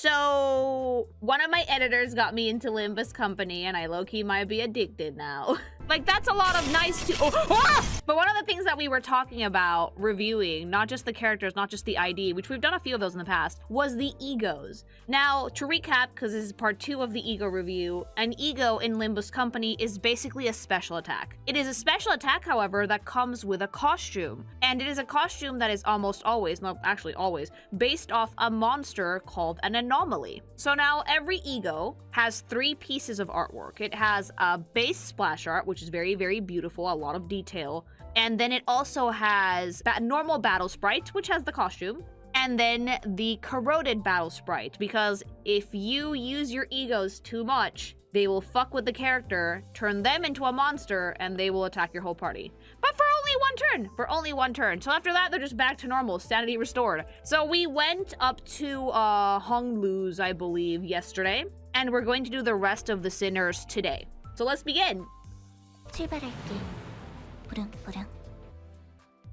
So one of my editors got me into Limbus Company, and I low-key might be addicted now. Like, that's a lot of nice to— But one of the things that we were talking about reviewing, not just the characters, not just the ID, which we've done a few of those in the past, was the E.G.O.s. Now, to recap, because this is part 2 of the E.G.O. review, an E.G.O. in Limbus Company is basically a special attack. It is a special attack, however, that comes with a costume. And it is a costume that is almost always, no, actually always, based off a monster called an anomaly. So now every E.G.O. has 3 pieces of artwork. It has a base splash art, which is very, very beautiful, a lot of detail. And then it also has normal battle sprite, which has the costume. And then the corroded battle sprite, because if you use your E.G.O.s too much, they will fuck with the character, turn them into a monster, and they will attack your whole party. But for only 1 turn! For only 1 turn. So after that, they're just back to normal, sanity restored. So we went up to Honglu's, I believe, yesterday, and we're going to do the rest of the Sinners today. So let's begin!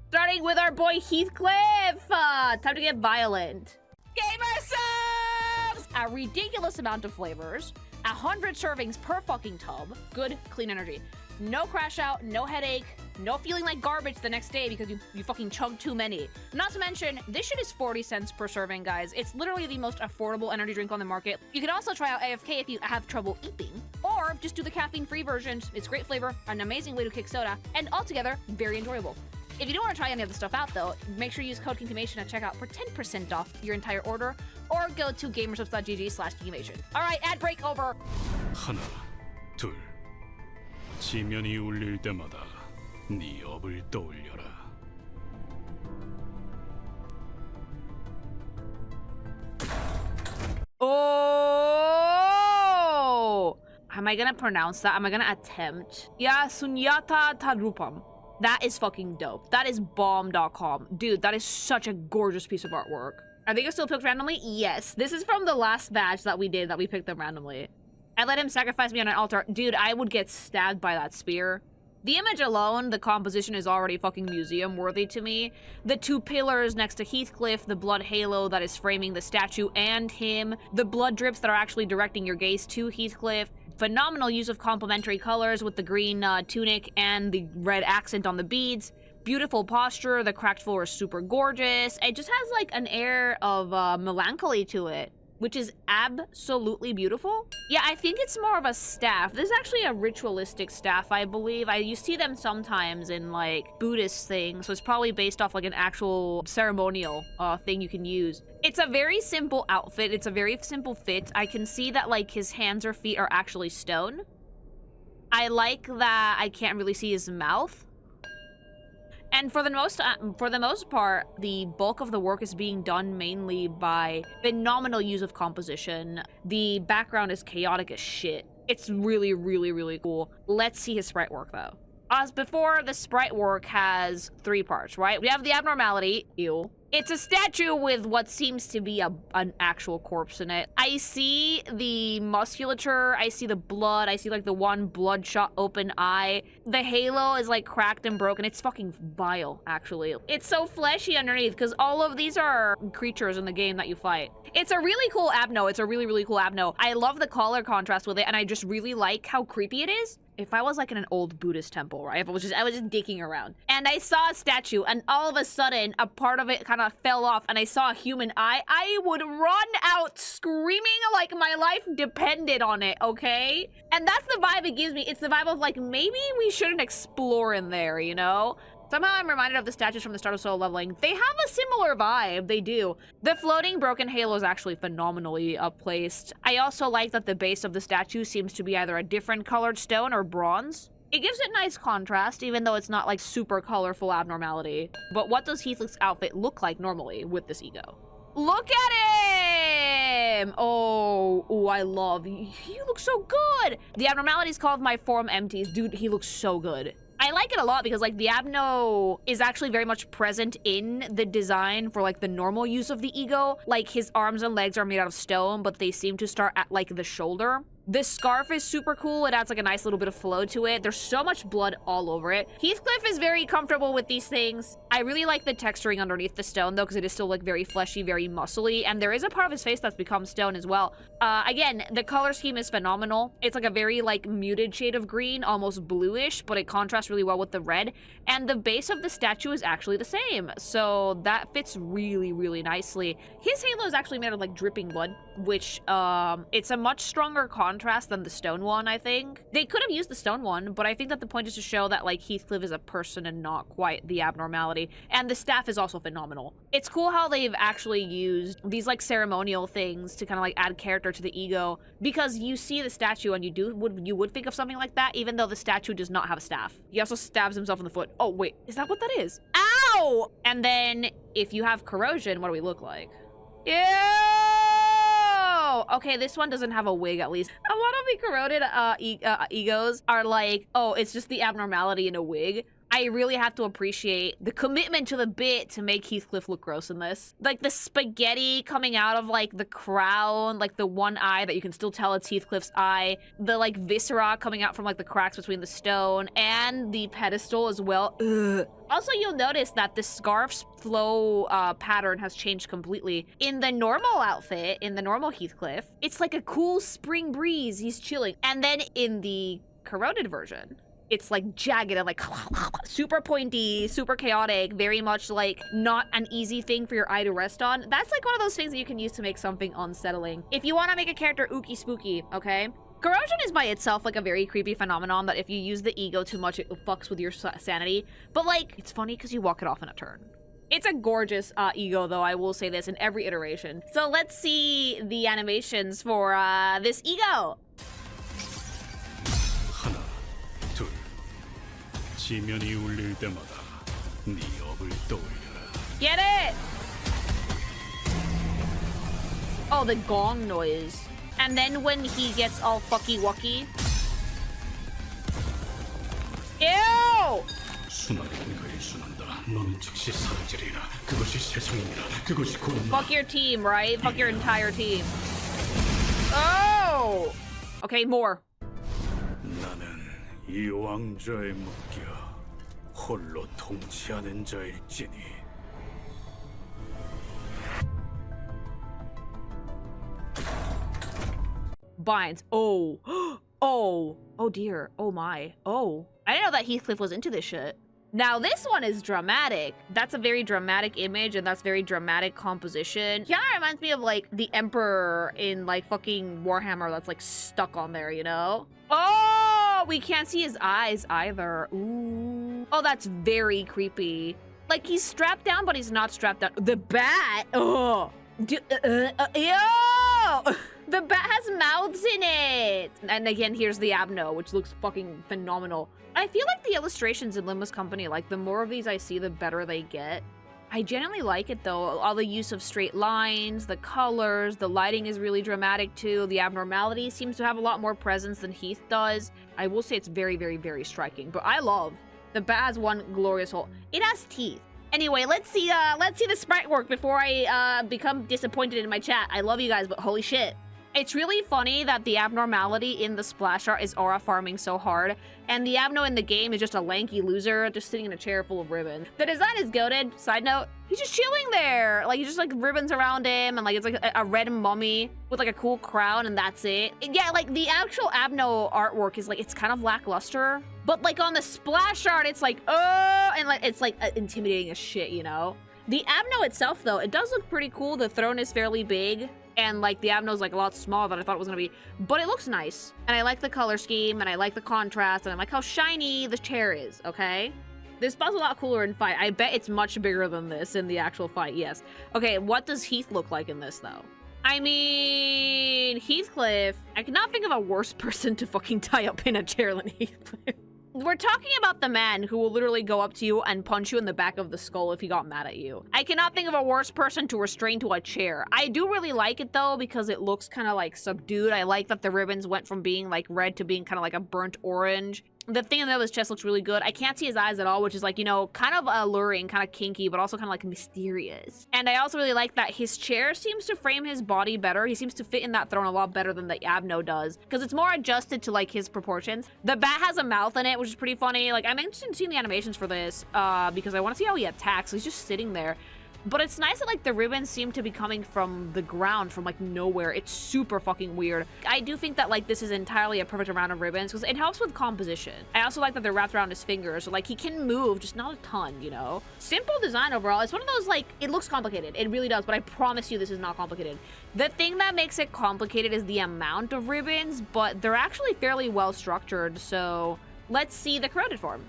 Starting with our boy Heathcliff! Time to get violent. Gamer subs! A ridiculous amount of flavors, 100 servings per fucking tub, good, clean energy. No crash out, no headache, no feeling like garbage the next day because you fucking chugged too many. Not to mention, this shit is 40 cents per serving, guys. It's literally the most affordable energy drink on the market. You can also try out AFK if you have trouble eating, or just do the caffeine-free version. It's great flavor, an amazing way to kick soda, and altogether, very enjoyable. If you don't want to try any of the stuff out, though, make sure you use code Kinkimation at checkout for 10% off your entire order, or go to gamersubs.gg/Kinkimation. All right, ad break over. 하나, 둘, 지면이 울릴 때마다 네 업을 떠올려라. Oh! Am I gonna pronounce that? Am I gonna attempt? Yeah, Sunyata Tad Rupam. That is fucking dope. That is bomb.com. Dude, that is such a gorgeous piece of artwork. Are they still picked randomly? Yes. This is from the last batch that we did that we picked them randomly. I let him sacrifice me on an altar. Dude, I would get stabbed by that spear. The image alone, the composition is already fucking museum worthy to me. The 2 pillars next to Heathcliff, the blood halo that is framing the statue and him, the blood drips that are actually directing your gaze to Heathcliff. Phenomenal use of complementary colors with the green tunic and the red accent on the beads. Beautiful posture, the cracked floor is super gorgeous. It just has like an air of melancholy to it, which is absolutely beautiful. Yeah, I think it's more of a staff. This is actually a ritualistic staff, I believe. You see them sometimes in like Buddhist things, so it's probably based off like an actual ceremonial thing you can use. It's a very simple outfit. It's a very simple fit. I can see that like his hands or feet are actually stone. I like that I can't really see his mouth. And for the most part, the bulk of the work is being done mainly by phenomenal use of composition. The background is chaotic as shit. It's really, really, really cool. Let's see his sprite work, though. As before, the sprite work has 3 parts, right? We have the abnormality, ew. It's a statue with what seems to be an actual corpse in it. I see the musculature, I see the blood, I see like the one bloodshot open eye. The halo is like cracked and broken. It's fucking vile, actually. It's so fleshy underneath because all of these are creatures in the game that you fight. It's a really cool abno. It's a really, really cool abno. I love the color contrast with it, and I just really like how creepy it is. If I was like in an old Buddhist temple, right? If I was just digging around and I saw a statue and all of a sudden a part of it kind of fell off and I saw a human eye, I would run out screaming like my life depended on it, okay? And that's the vibe it gives me. It's the vibe of like, maybe we shouldn't explore in there, you know? Somehow I'm reminded of the statues from the start of solo leveling. They have a similar vibe, they do. The floating broken halo is actually phenomenally placed. I also like that the base of the statue seems to be either a different colored stone or bronze. It gives it nice contrast, even though it's not like super colorful abnormality. But what does Heathcliff's outfit look like normally with this E.G.O.? Look at him! Oh, I love, he looks so good! The abnormality is called My Form Empties. Dude, he looks so good. I like it a lot because like the abno is actually very much present in the design for like the normal use of the E.G.O. Like his arms and legs are made out of stone, but they seem to start at like the shoulder. This scarf is super cool. It adds like a nice little bit of flow to it. There's so much blood all over it. Heathcliff is very comfortable with these things. I really like the texturing underneath the stone though, because it is still like very fleshy, very muscly. And there is a part of his face that's become stone as well. Again, the color scheme is phenomenal. It's like a very like muted shade of green, almost bluish, but it contrasts really well with the red. And the base of the statue is actually the same. So that fits really, really nicely. His halo is actually made of like dripping blood, which it's a much stronger contrast than the stone one, I think. They could have used the stone one, but I think that the point is to show that like Heathcliff is a person and not quite the abnormality. And the staff is also phenomenal. It's cool how they've actually used these like ceremonial things to kind of like add character to the ego, because you see the statue and you would think of something like that, even though the statue does not have a staff. He also stabs himself in the foot. Oh wait, is that what that is? Ow! And then if you have corrosion, what do we look like? Ew! Okay, this one doesn't have a wig at least. A lot of the corroded E.G.O.s are like, oh, it's just the abnormality in a wig. I really have to appreciate the commitment to the bit to make Heathcliff look gross in this. Like the spaghetti coming out of like the crown, like the one eye that you can still tell it's Heathcliff's eye, the like viscera coming out from like the cracks between the stone, and the pedestal as well. Ugh. Also, you'll notice that the scarf's flow pattern has changed completely. In the normal outfit, in the normal Heathcliff, it's like a cool spring breeze, he's chilling. And then in the corroded version, it's like jagged and like super pointy, super chaotic, very much like not an easy thing for your eye to rest on. That's like one of those things that you can use to make something unsettling. If you want to make a character ooky spooky, okay? Corrosion is by itself like a very creepy phenomenon that if you use the ego too much, it fucks with your sanity. But like, it's funny because you walk it off in a turn. It's a gorgeous E.G.O, though, I will say this, in every iteration. So let's see the animations for this E.G.O. 지면이 울릴 때마다 네 업을 떠올려라. Get it! Oh, the gong noise. And then when he gets all fucky-wucky. Ew! Fuck your team, right? Fuck your entire team. Oh! Okay, more. 나는 이 왕좌에 묶여 홀로 통치하는 자일지니. Binds. Oh. Oh. Oh dear. Oh my. Oh. I didn't know that Heathcliff was into this shit. Now this one is dramatic. That's a very dramatic image and that's very dramatic composition. Kind of reminds me of like the Emperor in like fucking Warhammer that's like stuck on there, you know? Oh, we can't see his eyes either. Ooh. Oh, that's very creepy. Like he's strapped down, but he's not strapped down. The bat. Oh. Ew. The bat has mouths in it! And again, here's the Abno, which looks fucking phenomenal. I feel like the illustrations in Limbus Company, like the more of these I see, the better they get. I genuinely like it though. All the use of straight lines, the colors, the lighting is really dramatic too. The abnormality seems to have a lot more presence than Heath does. I will say it's very, very, very striking, but I love. The bat has one glorious hole. It has teeth. Anyway, let's see the sprite work before I become disappointed in my chat. I love you guys, but holy shit. It's really funny that the abnormality in the splash art is aura farming so hard, and the Abno in the game is just a lanky loser just sitting in a chair full of ribbons. The design is goated. Side note, he's just chilling there. Like, he's just like ribbons around him, and like it's like a red mummy with like a cool crown, and that's it. Yeah, like the actual Abno artwork is like, it's kind of lackluster, but like on the splash art, it's like, oh, and like it's like intimidating as shit, you know? The Abno itself, though, it does look pretty cool. The throne is fairly big. And like the Abno's like a lot smaller than I thought it was gonna be, but it looks nice. And I like the color scheme, and I like the contrast, and I like how shiny the chair is, okay? This spot's a lot cooler in fight. I bet it's much bigger than this in the actual fight, yes. Okay, what does Heath look like in this, though? I mean, Heathcliff, I cannot think of a worse person to fucking tie up in a chair than Heathcliff. We're talking about the man who will literally go up to you and punch you in the back of the skull if he got mad at you. I cannot think of a worse person to restrain to a chair. I do really like it though because it looks kind of like subdued. I like that the ribbons went from being like red to being kind of like a burnt orange. The thing in the middle of his chest looks really good. I can't see his eyes at all, which is like, you know, kind of alluring, kind of kinky, but also kind of like mysterious. And I also really like that his chair seems to frame his body better. He seems to fit in that throne a lot better than the Abno does, because it's more adjusted to like his proportions. The bat has a mouth in it, which is pretty funny. Like, I'm interested in seeing the animations for this, because I want to see how he attacks. He's just sitting there. But it's nice that, like, the ribbons seem to be coming from the ground, from, like, nowhere. It's super fucking weird. I do think that, like, this is entirely a perfect amount of ribbons, because it helps with composition. I also like that they're wrapped around his fingers, so, like, he can move, just not a ton, you know? Simple design overall. It's one of those, like, it looks complicated. It really does, but I promise you this is not complicated. The thing that makes it complicated is the amount of ribbons, but they're actually fairly well structured, so let's see the corroded form.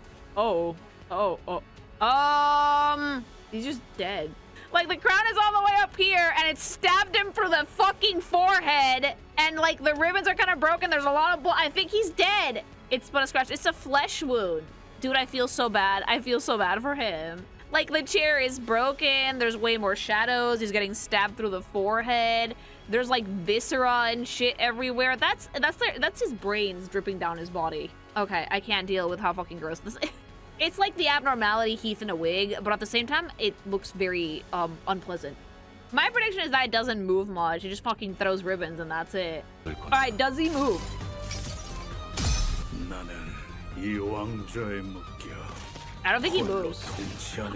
He's just dead. Like, the crown is all the way up here, and it stabbed him through the fucking forehead, and, like, the ribbons are kind of broken. There's a lot of blood. I think he's dead. It's but a scratch. It's a flesh wound. Dude, I feel so bad. I feel so bad for him. Like, the chair is broken. There's way more shadows. He's getting stabbed through the forehead. There's, like, viscera and shit everywhere. That's his brains dripping down his body. Okay, I can't deal with how fucking gross this is. It's like the abnormality Heath in a wig, but at the same time, it looks very unpleasant. My prediction is that it doesn't move much. He just fucking throws ribbons and that's it. Alright, does he move? I don't think he moves.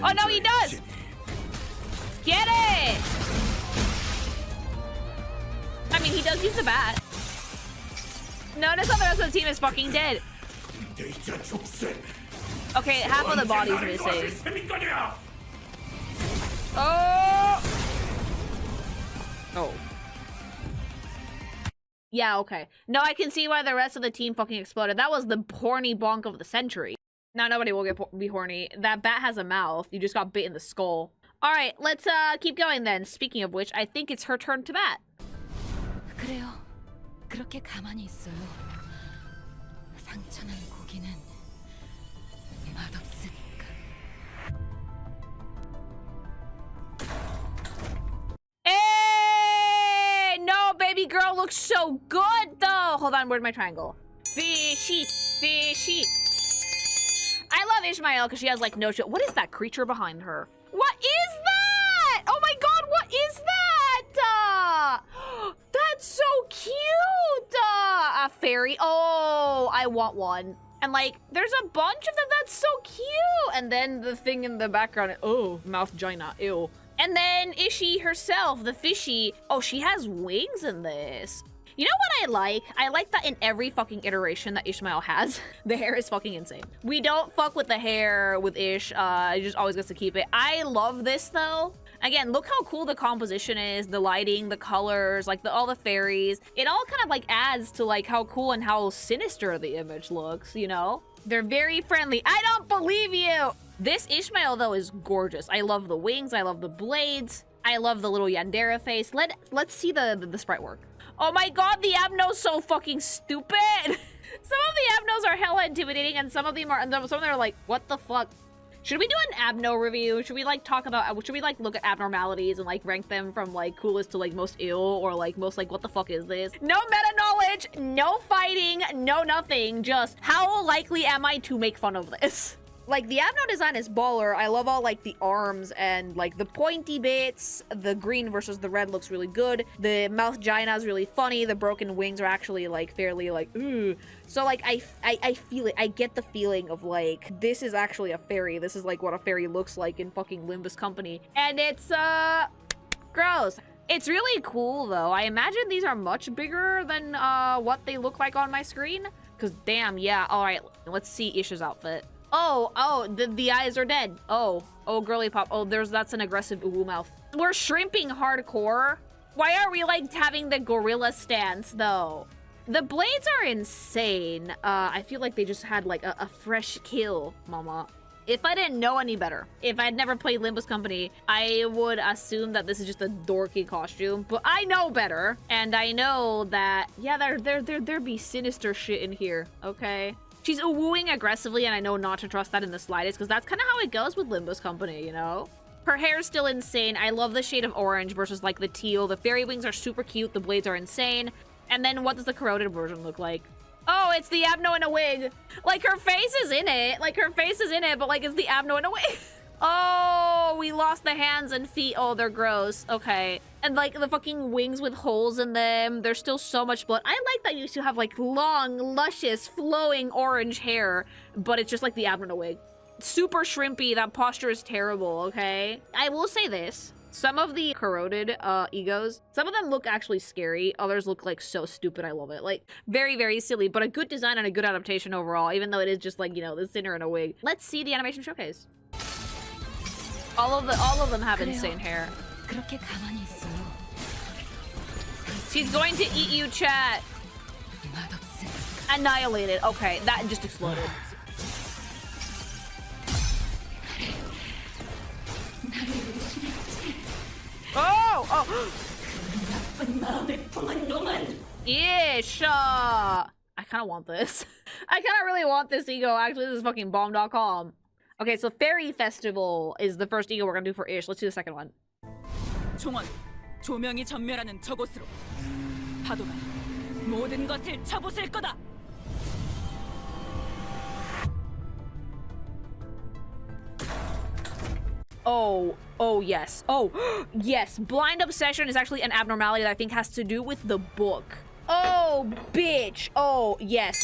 Oh no, he does! Get it! I mean, he does use the bat. Notice how the rest of the team is fucking dead. Okay, half of the body's missing. Oh! Oh. Yeah, okay. No, I can see why the rest of the team fucking exploded. That was the horny bonk of the century. Now nobody will be horny. That bat has a mouth. You just got bit in the skull. Alright, let's keep going then. Speaking of which, I think it's her turn to bat. 그래요. 그렇게 가만히 있어요. 상처난 고기는 맛없으니까. Hey! No, baby girl looks so good though. Hold on, where's my triangle? Fishy, fishy. I love Ishmael because she has like no shit. What is that creature behind her? What is that? Oh my god, what is that? That's so cute. A fairy. Oh, I want one. And like, there's a bunch of them. That's so cute. And then the thing in the background. Oh, mouth gina. Ew. And then Ishi herself, the fishy. Oh, she has wings in this. You know what I like? I like that in every fucking iteration that Ishmael has, the hair is fucking insane. We don't fuck with the hair with Ish. He just always gets to keep it. I love this though. Again, look how cool the composition is, the lighting, the colors, like all the fairies. It all kind of like adds to like how cool and how sinister the image looks, you know? They're very friendly. I don't believe you! This Ishmael though is gorgeous. I love the wings, I love the blades. I love the little Yandere face. Let's see the sprite work. Oh my god, the Abno's so fucking stupid! Some of the Abnos are hella intimidating and some of them are like, what the fuck? Should we do an Abno review? Should we like talk about, should we like look at abnormalities and like rank them from like coolest to like most ill or like most like what the fuck is this? No meta knowledge, no fighting, no nothing, just how likely am I to make fun of this? Like, the Abno design is baller. I love all, like, the arms and, like, the pointy bits. The green versus the red looks really good. The mouth gina is really funny. The broken wings are actually, like, fairly, like, ooh. So, like, I feel it. I get the feeling of, like, this is actually a fairy. This is, like, what a fairy looks like in fucking Limbus Company. And it's, gross. It's really cool, though. I imagine these are much bigger than, what they look like on my screen. Because, damn, yeah. All right, let's see Isha's outfit. Oh, the eyes are dead. Oh, girly pop. Oh, that's an aggressive ooh mouth. We're shrimping hardcore. Why are we like having the gorilla stance though? The blades are insane. I feel like they just had like a fresh kill, mama. If I didn't know any better, if I'd never played Limbus Company, I would assume that this is just a dorky costume, but I know better. And I know that, yeah, there be sinister shit in here, okay? She's wooing aggressively, and I know not to trust that in the slightest, because that's kind of how it goes with Limbus Company, you know? Her hair's still insane. I love the shade of orange versus, like, the teal. The fairy wings are super cute. The blades are insane. And then what does the corroded version look like? Oh, it's the Abno in a wig. Like, her face is in it. Like, her face is in it, but, like, it's the Abno in a wig. Oh, we lost the hands and feet. Oh, they're gross. Okay. And, like, the fucking wings with holes in them. There's still so much blood. I like that you used to have, like, long, luscious, flowing orange hair, but it's just, like, the Abno in a wig. Super shrimpy. That posture is terrible, okay? I will say this. Some of the corroded E.G.O.s, some of them look actually scary. Others look like so stupid. I love it. Like, very, very silly, but a good design and a good adaptation overall, even though it is just like, you know, the sinner in a wig. Let's see the animation showcase. All of them have insane hair. 그렇게 가만히 있어요. She's going to eat you, chat. 맛없으니까. Annihilated. Okay, that just exploded. Oh! Oh! Yeah, sure. I kind of want this. I kind of really want this E.G.O. Actually, this is fucking bomb.com. Okay, so Fairy Festival is the first E.G.O. we're gonna do for Ish. Let's do the second one. 종원, 조명이 전멸하는 저곳으로 파도가 모든 것을 쳐부술 거다. Oh, yes. Oh, yes. Blind obsession is actually an abnormality that I think has to do with the book. Oh, bitch. Oh, yes.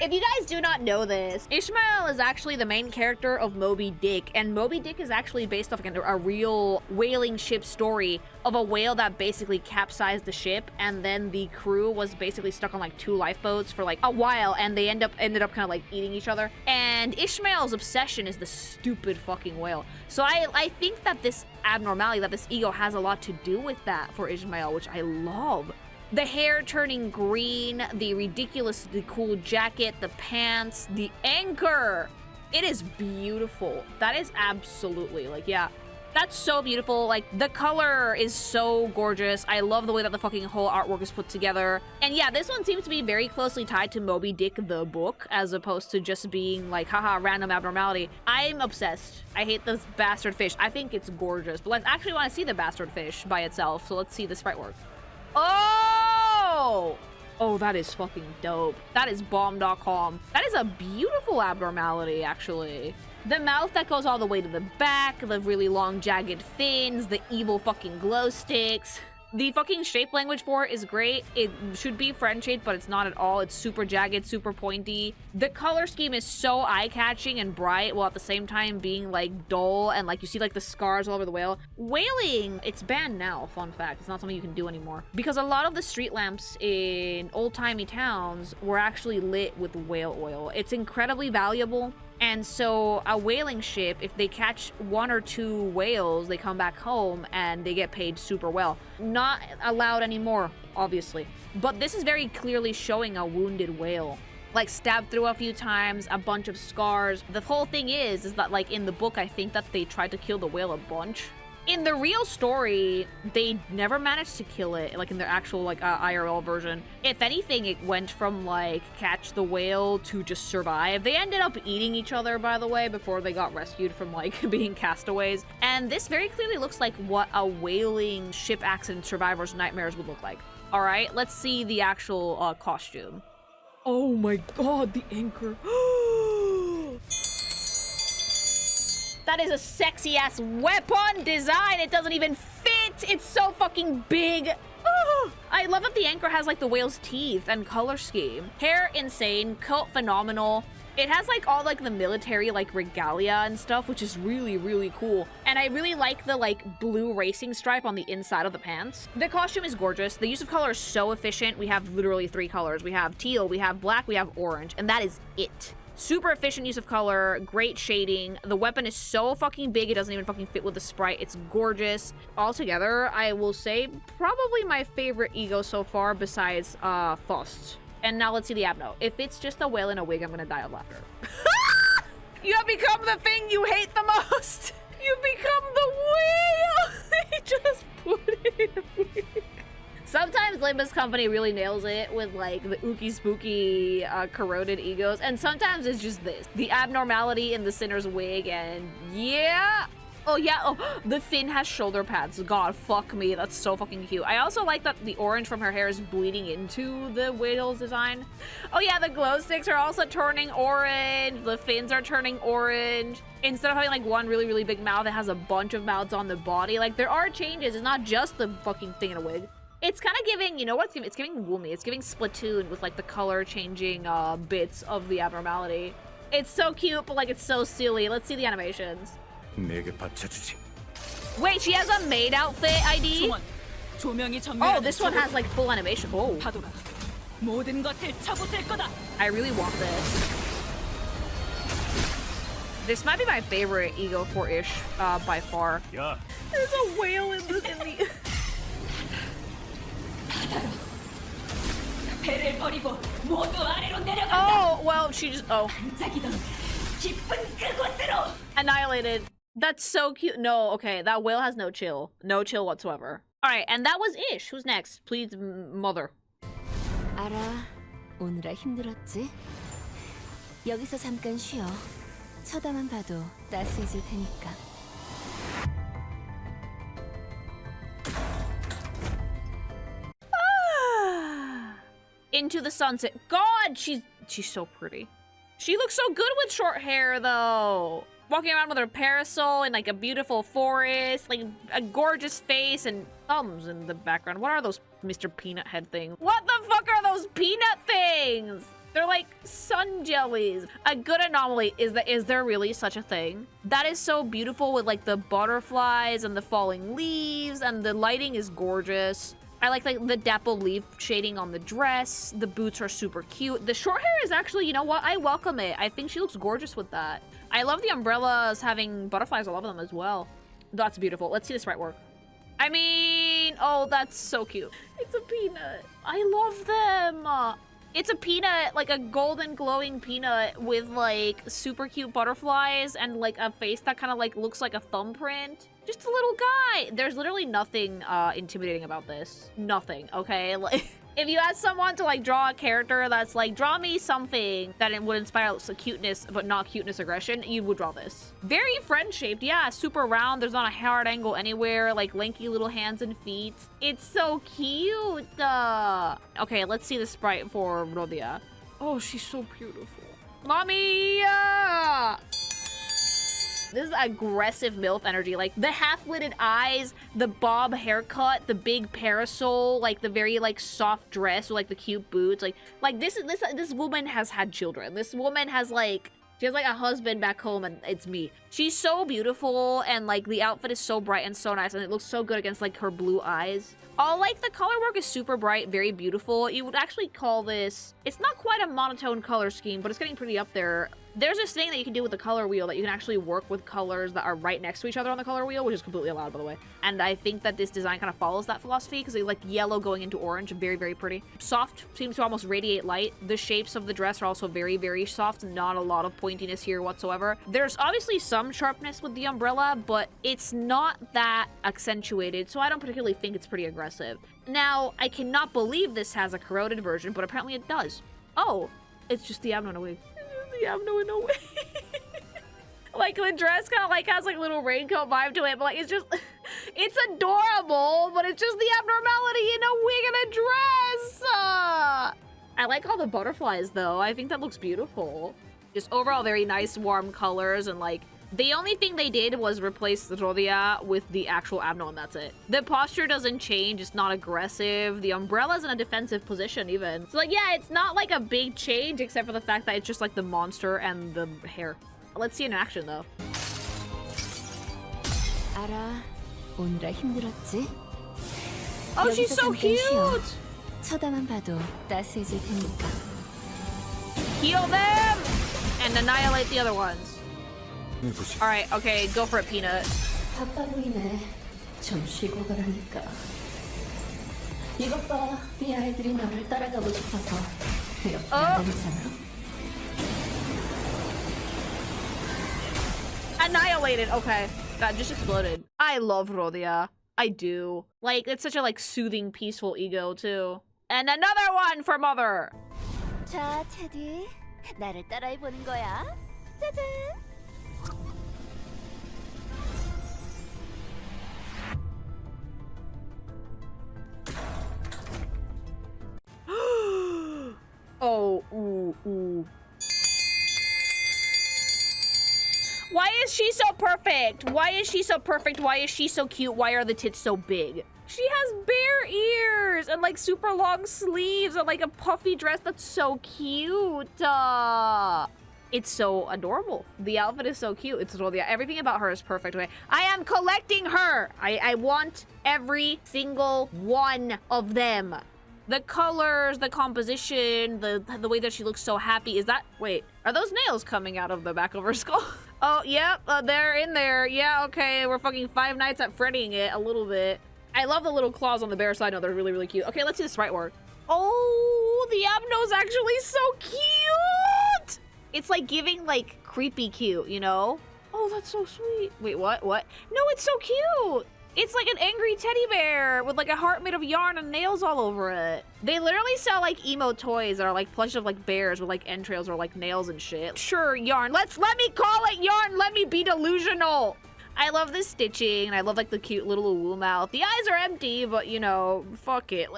If you guys do not know this, Ishmael is actually the main character of Moby Dick, and Moby Dick is actually based off a real whaling ship story of a whale that basically capsized the ship, and then the crew was basically stuck on like 2 lifeboats for like a while, and they ended up kind of like eating each other. And Ishmael's obsession is the stupid fucking whale. So I think that this abnormality, that this E.G.O. has a lot to do with that for Ishmael, which I love. The hair turning green, the ridiculously cool jacket, the pants, the anchor. It is beautiful. That is absolutely, like, yeah. That's so beautiful. Like, the color is so gorgeous. I love the way that the fucking whole artwork is put together. And yeah, this one seems to be very closely tied to Moby Dick, the book, as opposed to just being like, haha, random abnormality. I'm obsessed. I hate this bastard fish. I think it's gorgeous. But I actually want to see the bastard fish by itself. So let's see the sprite work. Oh! Oh, that is fucking dope. That is bomb.com. That is a beautiful abnormality, actually. The mouth that goes all the way to the back, the really long jagged fins, the evil fucking glow sticks. The fucking shape language for it is great. It should be French shaped, but it's not at all. It's super jagged, super pointy. The color scheme is so eye-catching and bright, while at the same time being like dull, and like you see like the scars all over the whale. Whaling, it's banned now, fun fact. It's not something you can do anymore. Because a lot of the street lamps in old-timey towns were actually lit with whale oil. It's incredibly valuable. And so a whaling ship, if they catch 1 or 2 whales, they come back home and they get paid super well. Not allowed anymore, obviously. But this is very clearly showing a wounded whale. Like, stabbed through a few times, a bunch of scars. The whole thing is that, like, in the book, I think that they tried to kill the whale a bunch. In the real story, they never managed to kill it, like in their actual like IRL version. If anything, it went from like catch the whale to just survive. They ended up eating each other, by the way, before they got rescued from like being castaways. And this very clearly looks like what a whaling ship accident survivor's nightmares would look like. All right, let's see the actual costume. Oh my god, the anchor. That is a sexy ass weapon design. It doesn't even fit. It's so fucking big. Oh, I love that the anchor has like the whale's teeth and color scheme. Hair insane, coat phenomenal. It has like all like the military like regalia and stuff, which is really, really cool. And I really like the like blue racing stripe on the inside of the pants. The costume is gorgeous. The use of color is so efficient. We have literally 3 colors. We have teal, we have black, we have orange, and that is it. Super efficient use of color, great shading. The weapon is so fucking big, it doesn't even fucking fit with the sprite. It's gorgeous. Altogether, I will say probably my favorite E.G.O. so far besides Faust. And now let's see the Abno. If it's just a whale in a wig, I'm gonna die of laughter. You have become the thing you hate the most. You've become the whale. They just put it in a wig. Sometimes Limbus Company really nails it with like the ooky spooky corroded E.G.O.s, and sometimes it's just this. The abnormality in the Sinner's wig, and yeah, Oh yeah, oh, the fin has shoulder pads. God, fuck me, that's so fucking cute. I also like that the orange from her hair is bleeding into the whale's design. Oh yeah, the glow sticks are also turning orange. The fins are turning orange. Instead of having like one really, really big mouth, it has a bunch of mouths on the body. Like, there are changes. It's not just the fucking thing in a wig. It's kind of giving, you know what? It's giving Woomy. It's giving Splatoon with like the color changing bits of the abnormality. It's so cute, but like it's so silly. Let's see the animations. Wait, she has a maid outfit ID? Oh, this one has like full animation. Oh. I really want this. This might be my favorite E.G.O. 4-ish by far. Yeah. There's a whale in the... Oh, well, she just... Oh. Annihilated. That's so cute. No, okay, that whale has no chill. No chill whatsoever. Alright, and that was Ish. Who's next? Please, mother. 알아. 오늘아 힘들었지? 여기서 잠깐 쉬어. 쳐다만 봐도 따스해질 테니까. Into the sunset. God, she's so pretty. She looks so good with short hair, though. Walking around with her parasol in like a beautiful forest, like a gorgeous face and thumbs in the background. What are those Mr. Peanut Head things? What the fuck are those peanut things? They're like sun jellies. A good anomaly is there really such a thing? That is so beautiful with like the butterflies and the falling leaves, and the lighting is gorgeous. I like the dapple leaf shading on the dress. The boots are super cute. The short hair is actually, you know what? I welcome it. I think she looks gorgeous with that. I love the umbrellas having butterflies. I love them as well. That's beautiful. Let's see the sprite work. I mean, oh, that's so cute. It's a peanut. I love them. It's a peanut, like a golden glowing peanut with like super cute butterflies and like a face that kind of like looks like a thumbprint. Just a little guy. There's literally nothing intimidating about this. Nothing, okay? Like, if you ask someone to like draw a character that's like, draw me something that it would inspire some cuteness, but not cuteness aggression, you would draw this. Very friend-shaped, yeah, super round. There's not a hard angle anywhere, like lanky little hands and feet. It's so cute. Okay, let's see the sprite for Rodia. Oh, she's so beautiful. Mommy! This is aggressive MILF energy. Like, the half-lidded eyes, the bob haircut, the big parasol, like, the very, like, soft dress with, like, the cute boots. Like this woman has had children. This woman has, like... She has, like, a husband back home, and it's me. She's so beautiful, and, like, the outfit is so bright and so nice, and it looks so good against, like, her blue eyes. Oh, like, the color work is super bright, very beautiful. You would actually call this... It's not quite a monotone color scheme, but it's getting pretty up there. There's this thing that you can do with the color wheel that you can actually work with colors that are right next to each other on the color wheel, which is completely allowed, by the way. And I think that this design kind of follows that philosophy because they like yellow going into orange. Very, very pretty. Soft, seems to almost radiate light. The shapes of the dress are also very, very soft. Not a lot of pointiness here whatsoever. There's obviously some sharpness with the umbrella, but it's not that accentuated, so I don't particularly think it's pretty aggressive. Now, I cannot believe this has a corroded version, but apparently it does. Oh, it's just the Abno in a wig. The Abno in a wig. Like, the dress kind of like has like a little raincoat vibe to it, but like it's just, it's adorable, but it's just the abnormality in a wig and a dress. I like all the butterflies though. I think that looks beautiful. Just overall very nice warm colors, and like the only thing they did was replace Rodia with the actual Abno, and that's it. The posture doesn't change, it's not aggressive. The umbrella's in a defensive position even. So like, yeah, it's not like a big change except for the fact that it's just like the monster and the hair. Let's see in action though. 알아. 오늘아 힘들었지? Oh, she's so cute! 쳐다만 봐도 따스해질 테니까. Heal them! And annihilate the other ones. Alright, okay, go for it, Peanut. 바빠 보이네. 좀 쉬고 가라니까. 이것 봐, 네 아이들이 너를 따라가고 싶어서 이렇게 나가잖아. Annihilated, okay. That just exploded. I love Rodia. I do. Like, it's such a like soothing, peaceful ego too. And another one for Mother! 자, 테디. 나를 따라해보는 거야. 짜잔! is she so perfect? Why is she so perfect? Why is she so cute? Why are the tits so big? She has bear ears and like super long sleeves and like a puffy dress that's so cute. It's so adorable. The outfit is so cute. It's totally, everything about her is perfect. Okay, I am collecting her. I want every single one of them. The colors, the composition, the way that she looks so happy. Is that, wait, are those nails coming out of the back of her skull? Oh, yep, they're in there. Yeah, okay, we're fucking Five Nights at Freddying it a little bit. I love the little claws on the bear side. No, they're really, really cute. Okay, let's see the sprite work. Oh, the abno's actually so cute. It's like giving like creepy cute, you know? Oh, that's so sweet. Wait, what? What? No, it's so cute. It's like an angry teddy bear with like a heart made of yarn and nails all over it. They literally sell like emo toys that are like plush of like bears with like entrails or like nails and shit. Sure, yarn. Let me call it yarn. Let me be delusional. I love the stitching and I love like the cute little woo mouth. The eyes are empty, but you know, fuck it.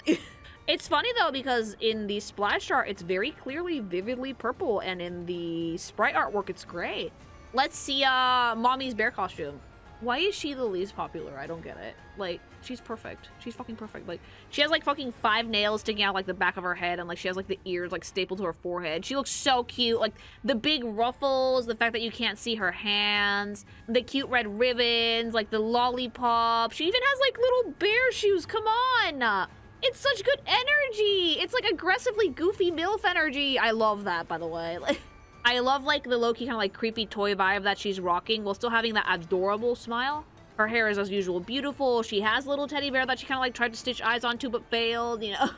It's funny though because in the splash art, it's very clearly vividly purple, and in the sprite artwork, it's gray. Let's see Mommy's bear costume. Why is she the least popular? I don't get it. Like, she's perfect. She's fucking perfect. Like, she has like fucking 5 nails sticking out like the back of her head, and like she has like the ears like stapled to her forehead. She looks so cute. Like the big ruffles, the fact that you can't see her hands, the cute red ribbons, like the lollipop. She even has like little bear shoes. Come on. It's such good energy. It's like aggressively goofy MILF energy. I love that, by the way. Like, I love like the low-key kind of like creepy toy vibe that she's rocking while still having that adorable smile. Her hair is as usual beautiful. She has a little teddy bear that she kind of like tried to stitch eyes onto but failed, you know.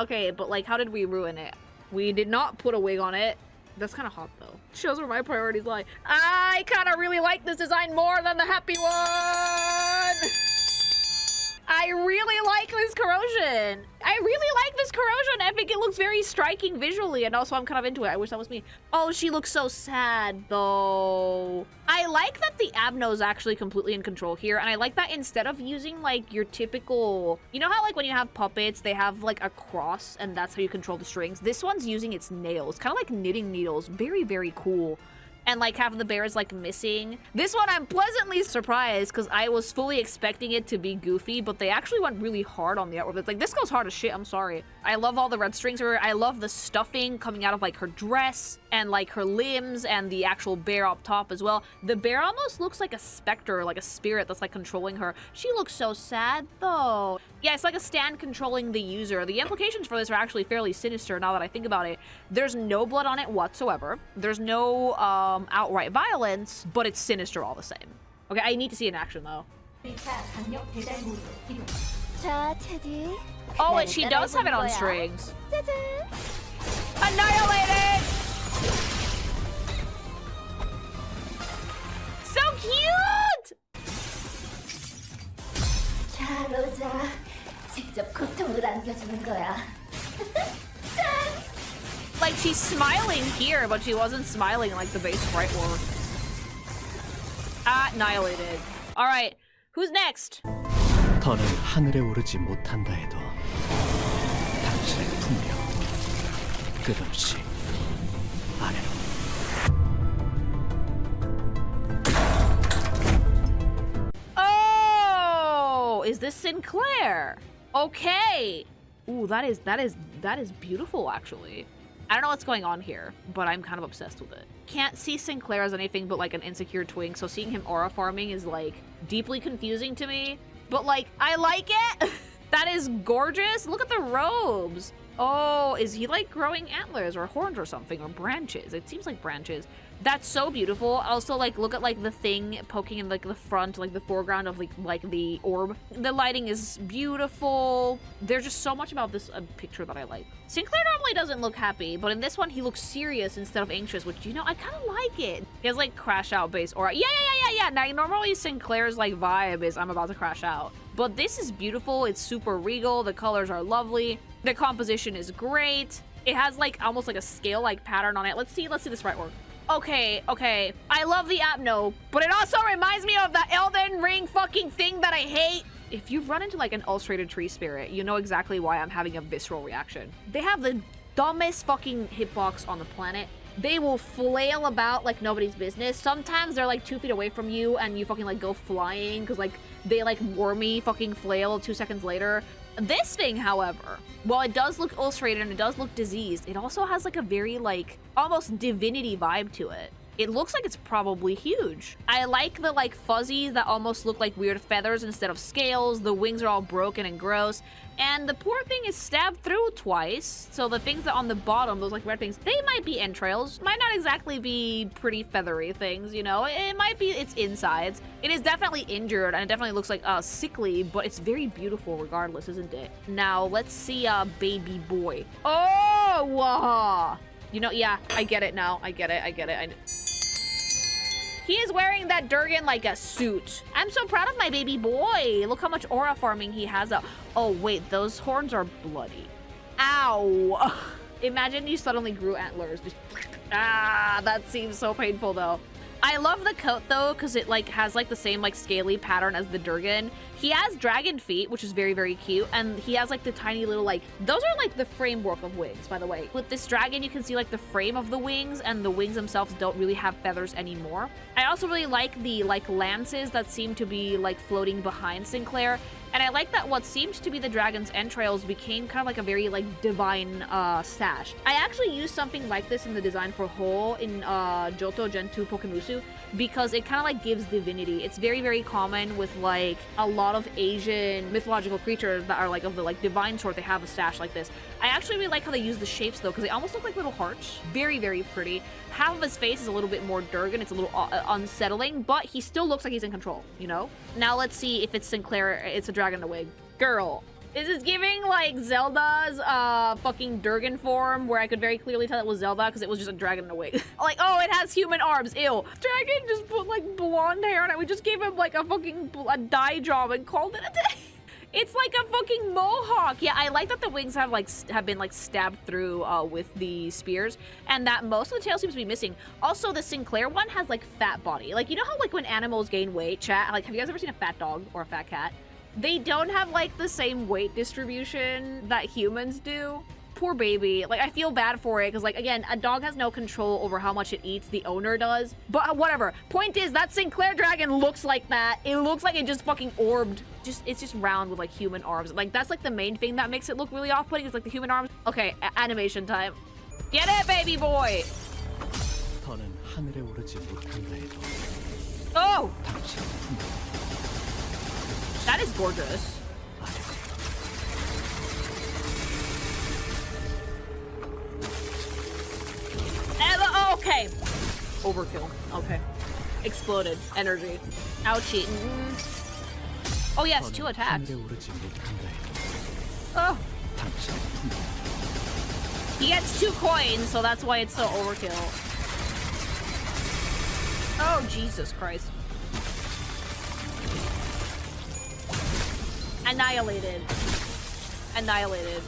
Okay, but like how did we ruin it? We did not put a wig on it. That's kind of hot though. Shows where my priorities lie. I kind of really like this design more than the happy one. I really like this corrosion. I really like this corrosion. I think it looks very striking visually, and also I'm kind of into it. I wish that was me. Oh, she looks so sad though. I like that the abno's actually completely in control here, and I like that instead of using like your typical, you know how like when you have puppets, they have like a cross and that's how you control the strings. This one's using its nails, kind of like knitting needles. Very, very cool. And like half of the bear is like missing. This one I'm pleasantly surprised because I was fully expecting it to be goofy, but they actually went really hard on the artwork. It's like, this goes hard as shit, I'm sorry. I love all the red strings for her. I love the stuffing coming out of like her dress and like her limbs and the actual bear up top as well. The bear almost looks like a specter, like a spirit that's like controlling her. She looks so sad though. Yeah, it's like a stand controlling the user. The implications for this are actually fairly sinister now that I think about it. There's no blood on it whatsoever. There's no outright violence, but it's sinister all the same. Okay, I need to see it in action though. Oh, and she does have it on strings. Annihilated! So cute! Like she's smiling here, but she wasn't smiling like the base sprite work. Annihilated. All right, who's next? 더는 하늘에 오르지 못한다 해도 당신의 풍경 끝없이 아래로. Oh, is this Sinclair? Okay. Ooh, that is beautiful actually. I don't know what's going on here, but I'm kind of obsessed with it. Can't see Sinclair as anything but like an insecure twink, so seeing him aura farming is like deeply confusing to me. But like, I like it. That is gorgeous. Look at the robes. Oh, is he like growing antlers or horns or something, or branches? It seems like branches. That's so beautiful. Also, like, look at like the thing poking in like the front, like the foreground of like the orb. The lighting is beautiful. There's just so much about this picture that I like. Sinclair normally doesn't look happy, but in this one he looks serious instead of anxious, which, you know, I kind of like it. He has like crash out base aura. Yeah. Now normally Sinclair's like vibe is I'm about to crash out, but this is beautiful. It's super regal. The colors are lovely. The composition is great. It has like almost like a scale like pattern on it. Let's see the sprite work. Okay. I love the abno, but it also reminds me of that Elden Ring fucking thing that I hate. If you've run into like an ulcerated tree spirit, you know exactly why I'm having a visceral reaction. They have the dumbest fucking hitbox on the planet. they will flail about like nobody's business. Sometimes they're like 2 feet away from you and you fucking like go flying because like they like wormy fucking flail 2 seconds later. This thing, however, while it does look ulcerated and it does look diseased, it also has like a very like almost divinity vibe to it. It looks like it's probably huge. I like the like fuzzies that almost look like weird feathers instead of scales. The wings are all broken and gross. And the poor thing is stabbed through twice. So the things that on the bottom, those like red things, they might be entrails. Might not exactly be pretty feathery things, you know? It might be its insides. It is definitely injured and it definitely looks like sickly, but it's very beautiful regardless, isn't it? Now let's see baby boy. Oh, you know, yeah, I get it now. I get it. He is wearing that Durgan like a suit. I'm so proud of my baby boy. Look how much aura farming he has. Oh, wait, those horns are bloody. Ow. Imagine you suddenly grew antlers. Just, that seems so painful though. I love the coat though, because it like has like the same like scaly pattern as the Durgan. He has dragon feet, which is very, very cute. And he has like the tiny little like, those are like the framework of wings, by the way. With this dragon, you can see like the frame of the wings, and the wings themselves don't really have feathers anymore. I also really like the like lances that seem to be like floating behind Sinclair. And I like that what seemed to be the dragon's entrails became kind of like a very like divine sash. I actually used something like this in the design for Ho in Johto Gen 2 Pokemusu because it kind of like gives divinity. It's very, very common with like a lot of Asian mythological creatures that are like of the like divine sort. They have a sash like this. I actually really like how they use the shapes though, because they almost look like little hearts. Very, very pretty. Half of his face is a little bit more Durgan. It's a little unsettling, but he still looks like he's in control, you know? Now let's see if it's Sinclair. It's a dragon in a wig. Girl. Is this giving like Zelda's fucking Durgan form, where I could very clearly tell it was Zelda because it was just a dragon in a wig? Like, oh, it has human arms. Ew. Dragon just put like blonde hair on it. We just gave him like a fucking dye job and called it a day. It's like a fucking mohawk. Yeah, I like that the wings have been like stabbed through with the spears, and that most of the tail seems to be missing. Also, the Sinclair one has like fat body. Like, you know how like when animals gain weight, chat? Like, have you guys ever seen a fat dog or a fat cat? They don't have like the same weight distribution that humans do. Poor baby. Like, I feel bad for it because, like, again, a dog has no control over how much it eats. The owner does. But whatever. Point is, that Sinclair dragon looks like that. It looks like it just fucking orbed. It's just round with, like, human arms. Like, that's, like, the main thing that makes it look really off-putting is, like, the human arms. Okay, animation time. Get it, baby boy! 더는 하늘에 오르지 못한다 해도 Oh! 당신의 품격 That is gorgeous. Okay. Overkill. Okay. Exploded. Energy. Ouchie. Oh yes, 2 attacks. 하늘에 오르지 못한다 해도 Oh. 당신의 품격 He gets 2 coins, so that's why it's so overkill. Oh, Jesus Christ. Annihilated. Annihilated.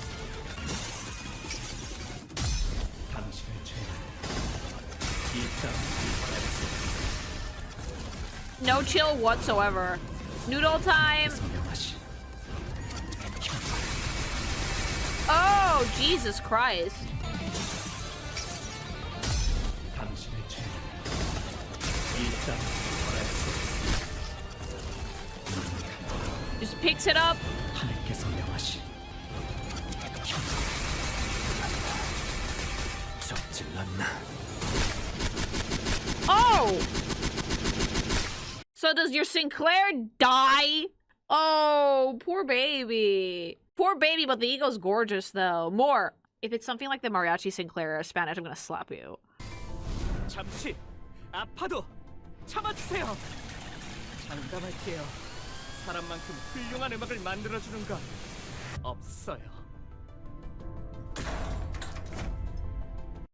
당신의 죄는 이 땅 No chill whatsoever. Noodle time. 성명하시 Oh, Jesus Christ. 당신의 죄는 이 땅 Just picks it up. 하나님께서 명하시 적질났나 Oh! So does your Sinclair die? Oh, poor baby. Poor baby, but the E.G.O.s gorgeous though. More. If it's something like the Mariachi Sinclair Spanish, I'm gonna slap you. 잠시 아파도 참아주세요 장담할게요 사람만큼 훌륭한 음악을 만들어주는 건 없어요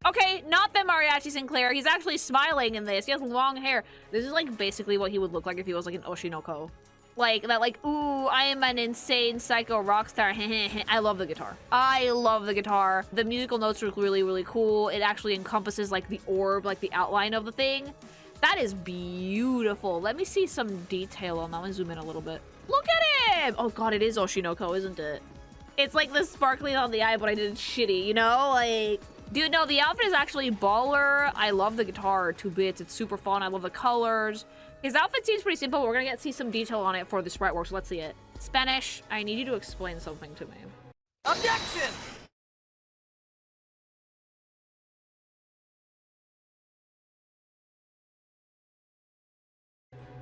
Okay, not the Mariachi Sinclair. He's actually smiling in this. He has long hair. This is like basically what he would look like if he was like an Oshinoko. Like that, like, ooh, I am an insane psycho rock star. I love the guitar. I love the guitar. The musical notes look really, really cool. It actually encompasses like the orb, like the outline of the thing. That is beautiful. Let me see some detail on that. I'm gonna zoom in a little bit. Look at him! Oh god, it is Oshinoko, isn't it? It's like the sparkling on the eye, but I did it shitty, you know? Like, Dude, no, the outfit is actually baller. I love the guitar 2 bits. It's super fun. I love the colors. His outfit seems pretty simple. We're gonna see some detail on it for the sprite work, so let's see it. Spanish, I need you to explain something to me. Objection!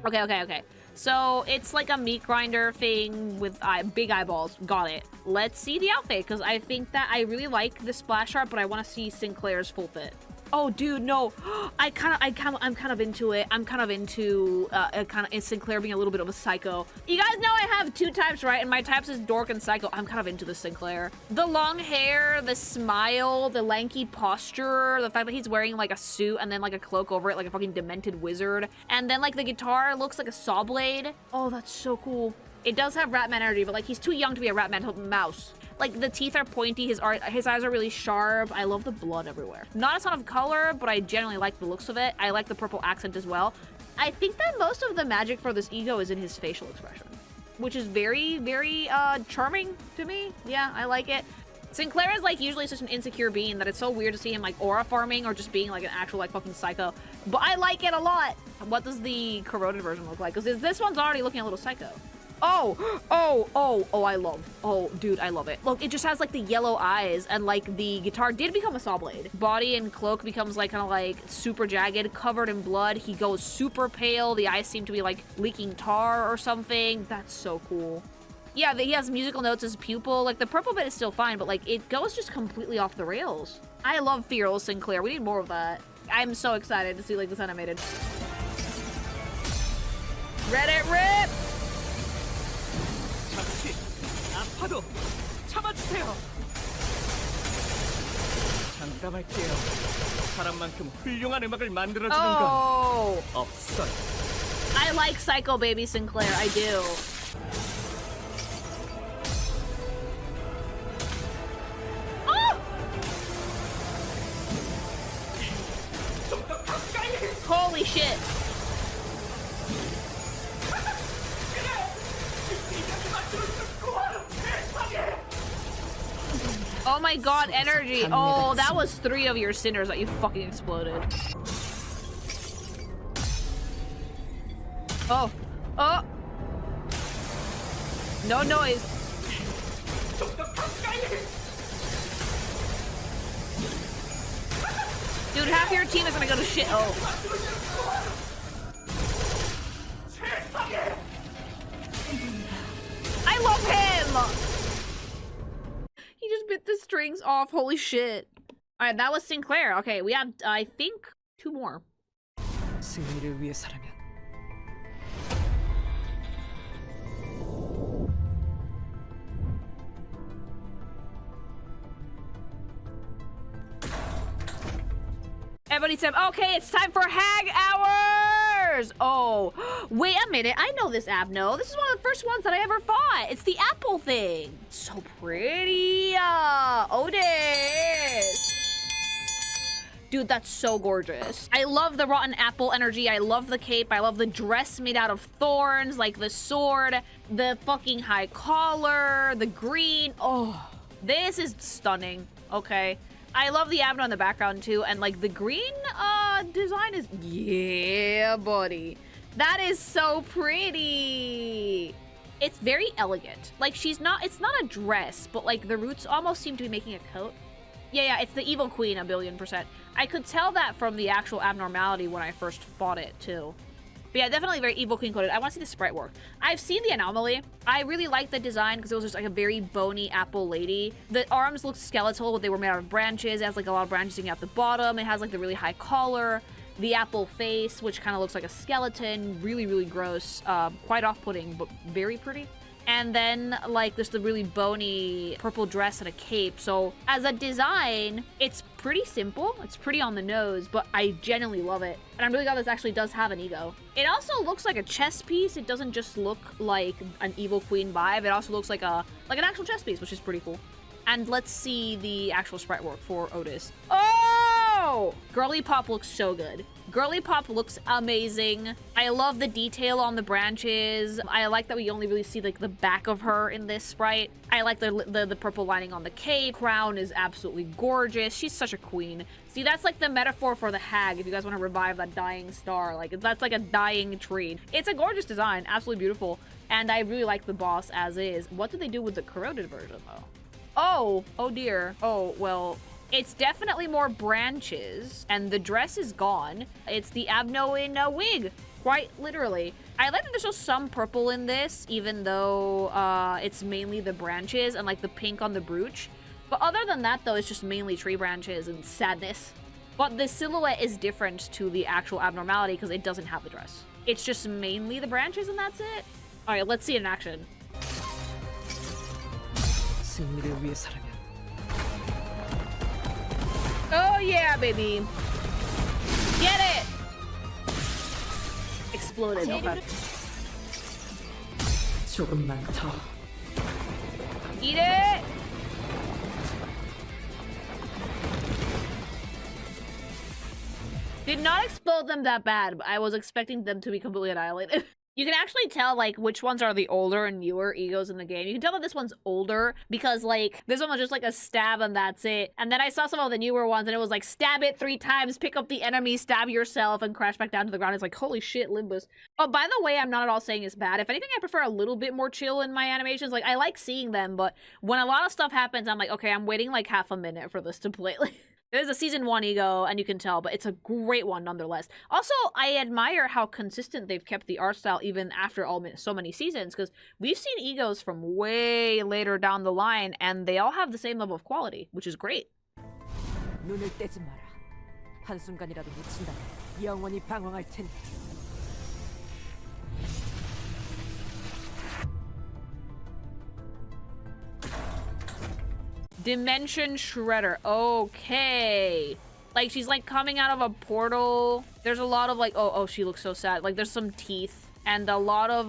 Okay. So it's like a meat grinder thing with big eyeballs. Got it. Let's see the outfit, because I think that I really like the splash art, but I want to see Sinclair's full fit. Oh, dude, no. I'm kind of into it. I'm kind of into Sinclair being a little bit of a psycho. You guys know I have 2 types, right? And my types is dork and psycho. I'm kind of into the Sinclair. The long hair, the smile, the lanky posture, the fact that he's wearing like a suit and then like a cloak over it, like a fucking demented wizard. And then like the guitar looks like a saw blade. Oh, that's so cool. It does have Ratman energy, but like he's too young to be a Ratman mouse. Like the teeth are pointy, his eyes are really sharp. I love the blood everywhere. Not a ton of color, but I generally like the looks of it. I like the purple accent as well. I think that most of the magic for this ego is in his facial expression, which is very, very charming to me. Yeah, I like it. Sinclair is like usually such an insecure being that it's so weird to see him like aura farming or just being like an actual like fucking psycho. But I like it a lot. What does the corroded version look like? Because this one's already looking a little psycho. Oh, I love. Oh, dude, I love it. Look, it just has like the yellow eyes and like the guitar did become a saw blade. Body and cloak becomes like kind of like super jagged, covered in blood. He goes super pale. The eyes seem to be like leaking tar or something. That's so cool. Yeah, he has musical notes as pupil. Like the purple bit is still fine, but like it goes just completely off the rails. I love Fearless Sinclair. We need more of that. I'm so excited to see like this animated. Reddit rip! 잠시 아파도 참아주세요. 장담할게요. 사람만큼 훌륭한 음악을 만들어주는 건 없어요. I like Psycho Baby Sinclair. I do. Holy shit. Oh my god, energy. Oh, that was 3 of your sinners that you fucking exploded. Oh. Oh. No noise. Dude, half your team is gonna go to shit. Oh. I love him! He just bit the strings off. Holy shit. Alright, that was Sinclair. Okay, we have, I think, 2 more. 승리를 위해서라면 Ebony Stem. Okay, it's time for Hag Hours! Oh, wait a minute. I know this Abno. This is one of the first ones that I ever fought. It's the apple thing. So pretty. Otis. Dude, that's so gorgeous. I love the rotten apple energy. I love the cape. I love the dress made out of thorns, like the sword, the fucking high collar, the green. Oh, this is stunning. Okay. I love the Abno in the background too, and like the green design is, yeah, buddy. That is so pretty. It's very elegant. Like it's not a dress, but like the roots almost seem to be making a coat. Yeah, it's the Evil Queen 1,000,000,000%. I could tell that from the actual abnormality when I first fought it too. But yeah, definitely very Evil Queen coded. I want to see the sprite work. I've seen the anomaly. I really like the design because it was just like a very bony apple lady. The arms look skeletal, but they were made out of branches. It has like a lot of branches sticking out the bottom. It has like the really high collar. The apple face, which kind of looks like a skeleton. Really, really gross. Quite off-putting, but very pretty. And then like just the really bony purple dress and a cape. So as a design, it's pretty simple. It's pretty on the nose, but I genuinely love it. And I'm really glad this actually does have an ego. It also looks like a chess piece. It doesn't just look like an Evil Queen vibe. It also looks like an actual chess piece, which is pretty cool. And let's see the actual sprite work for Otis. Oh! Girly Pop looks so good. Girly Pop looks amazing. I love the detail on the branches. I like that we only really see like the back of her in this sprite. I like the purple lining on the cape. Crown is absolutely gorgeous. She's such a queen. See, that's like the metaphor for the hag if you guys want to revive that dying star. Like, that's like a dying tree. It's a gorgeous design. Absolutely beautiful. And I really like the boss as is. What did they do with the corroded version, though? Oh dear. Oh, well... It's definitely more branches, and the dress is gone. It's the Abno in a wig, quite literally. I like that there's just some purple in this, even though it's mainly the branches and like the pink on the brooch. But other than that, though, it's just mainly tree branches and sadness. But the silhouette is different to the actual abnormality because it doesn't have the dress. It's just mainly the branches and that's it. All right, let's see it in action. 승리를 위해서라면. Oh yeah, baby. Get it! Exploded. Okay. 조금만 더. Eat it! Did not explode them that bad, but I was expecting them to be completely annihilated. You can actually tell, like, which ones are the older and newer egos in the game. You can tell that this one's older because, like, this one was just, like, a stab and that's it. And then I saw some of the newer ones and it was, like, stab it 3 times, pick up the enemy, stab yourself, and crash back down to the ground. It's like, holy shit, Limbus. Oh, by the way, I'm not at all saying it's bad. If anything, I prefer a little bit more chill in my animations. Like, I like seeing them, but when a lot of stuff happens, I'm like, okay, I'm waiting, like, half a minute for this to play. It is a season 1 ego, and you can tell, but it's a great one nonetheless. Also, I admire how consistent they've kept the art style even after so many seasons, because we've seen egos from way later down the line, and they all have the same level of quality, which is great. 눈을 떼지 마라. 한순간이라도 놓친다면 영원히 방황할 텐데. Dimension Shredder. Okay. Like, she's, like, coming out of a portal. There's a lot of, like... Oh, she looks so sad. Like, there's some teeth. And a lot of,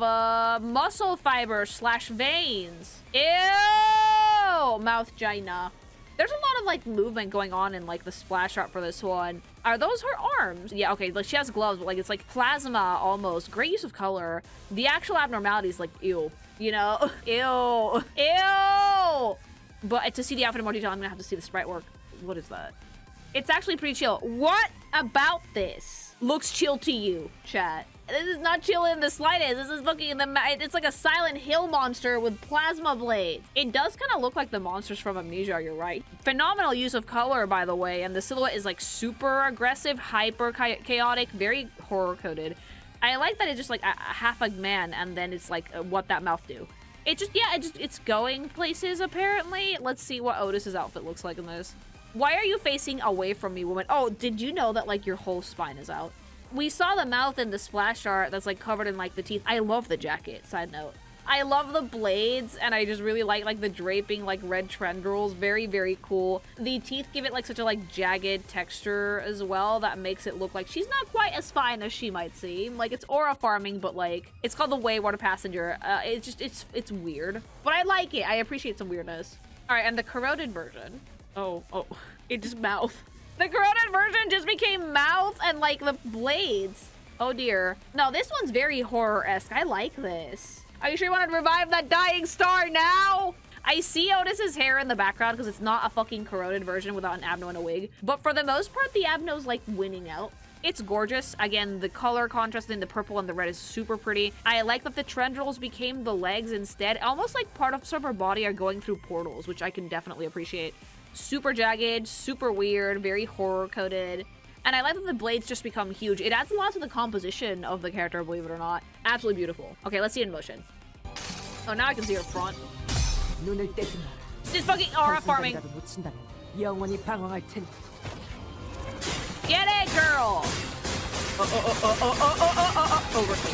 muscle fibers / veins. Ew! Mouth gina. There's a lot of, like, movement going on in, like, the splash art for this one. Are those her arms? Yeah, okay. Like, she has gloves, but, like, it's, like, plasma almost. Great use of color. The actual abnormality is, like, ew. You know? Ew. Ew! But to see the outfit in more detail, I'm gonna have to see the sprite work. What is that? It's actually pretty chill. What about this looks chill to you, chat? This is not chill in the slightest. This is looking in the... It's like a Silent Hill monster with plasma blades. It does kind of look like the monsters from Amnesia, you're right. Phenomenal use of color, by the way. And the silhouette is like super aggressive, hyper chaotic, very horror-coded. I like that it's just like a half a man and then it's like what that mouth do. It just, yeah, it's going places, apparently. Let's see what Otis's outfit looks like in this. Why are you facing away from me, woman? Oh, did you know that, like, your whole spine is out? We saw the mouth in the splash art that's, like, covered in, like, the teeth. I love the jacket, side note. I love the blades, and I just really like the draping, like, red tendrils. Very, very cool. The teeth give it, like, such a, like, jagged texture as well that makes it look like she's not quite as fine as she might seem. Like, it's aura farming, but, like, it's called the Wayward Passenger. It's just, it's weird. But I like it. I appreciate some weirdness. All right, and the corroded version. Oh, it just mouth. The corroded version just became mouth and, like, the blades. Oh, dear. No, this one's very horror-esque. I like this. Are you sure you want to revive that dying star now? I see Otis's hair in the background because it's not a fucking corroded version without an Abno and a wig. But for the most part, the Abno's, like, winning out. It's gorgeous. Again, the color contrast in the purple and the red is super pretty. I like that the tendrils became the legs instead. Almost like part of her body are going through portals, which I can definitely appreciate. Super jagged, super weird, very horror-coded. And I like that the blades just become huge. It adds a lot to the composition of the character, believe it or not. Absolutely beautiful. Okay, let's see it in motion. Oh, now I can see her front. Just fucking aura farming. Get it, girl! Overclock.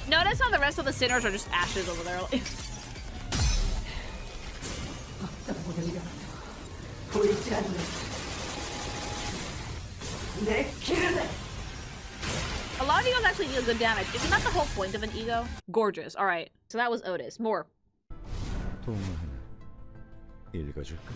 Notice how the rest of the sinners are just ashes over there. A lot of egos actually deal good damage. Isn't that the whole point of an ego? Gorgeous. All right. So that was Otis. More. 동화 하나 읽어줄까?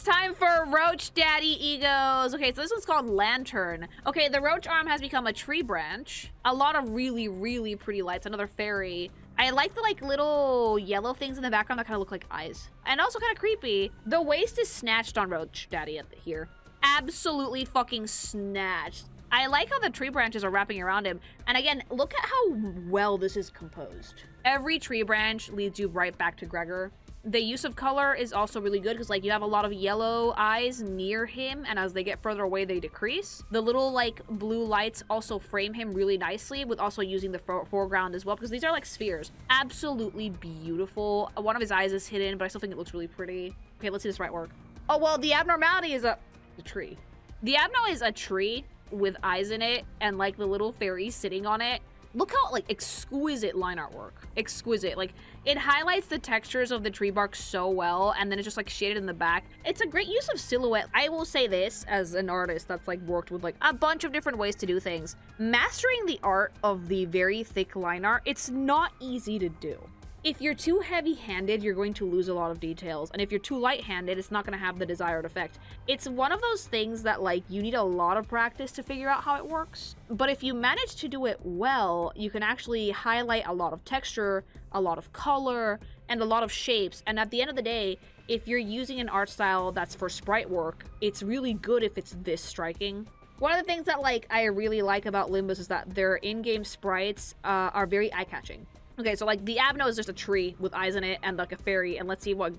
time for Roach Daddy E.G.O.s. Okay, so this one's called Latern. Okay, the roach arm has become a tree branch. A lot of really, really pretty lights. Another fairy. I like the like little yellow things in the background that kind of look like eyes. And also kind of creepy. The waist is snatched on Roach Daddy here. Absolutely fucking snatched. I like how the tree branches are wrapping around him. And again, look at how well this is composed. Every tree branch leads you right back to Gregor. The use of color is also really good because like you have a lot of yellow eyes near him, and as they get further away they decrease. The little like blue lights also frame him really nicely, with also using the foreground as well, because these are like spheres. Absolutely beautiful. One of his eyes is hidden, but I still think it looks really pretty. Okay, let's see this right work. Oh well, the abnormality is the tree. The abno is a tree with eyes in it and like the little fairy sitting on it. Look how like exquisite line artwork. Exquisite. Like it highlights the textures of the tree bark so well, and then it's just like shaded in the back. It's a great use of silhouette. I will say this as an artist that's like worked with like a bunch of different ways to do things. Mastering the art of the very thick line art, it's not easy to do. If you're too heavy-handed, you're going to lose a lot of details. And if you're too light-handed, it's not going to have the desired effect. It's one of those things that, like, you need a lot of practice to figure out how it works. But if you manage to do it well, you can actually highlight a lot of texture, a lot of color, and a lot of shapes. And at the end of the day, if you're using an art style that's for sprite work, it's really good if it's this striking. One of the things that, like, I really like about LIMBUS is that their in-game sprites are very eye-catching. Okay, so like the abno is just a tree with eyes in it and like a fairy, and let's see what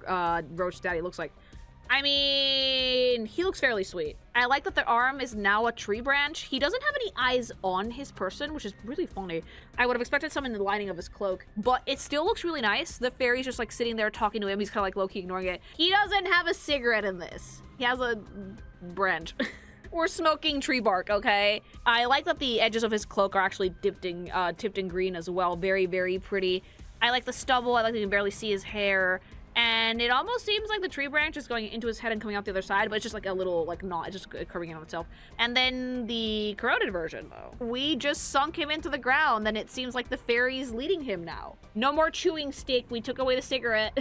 Roach Daddy looks like. I mean, he looks fairly sweet. I like that the arm is now a tree branch. He doesn't have any eyes on his person, which is really funny. I would have expected some in the lining of his cloak, but it still looks really nice. The fairy's just like sitting there talking to him. He's kind of like low-key ignoring it. He doesn't have a cigarette in this. He has a branch. We're smoking tree bark, okay? I like that the edges of his cloak are actually tipped in green as well. Very, very pretty. I like the stubble. I like that you can barely see his hair. And it almost seems like the tree branch is going into his head and coming out the other side, but it's just like a little, like, knot. It's just curving in on itself. And then the corroded version, though. We just sunk him into the ground, and it seems like the fairy's leading him now. No more chewing stick. We took away the cigarette.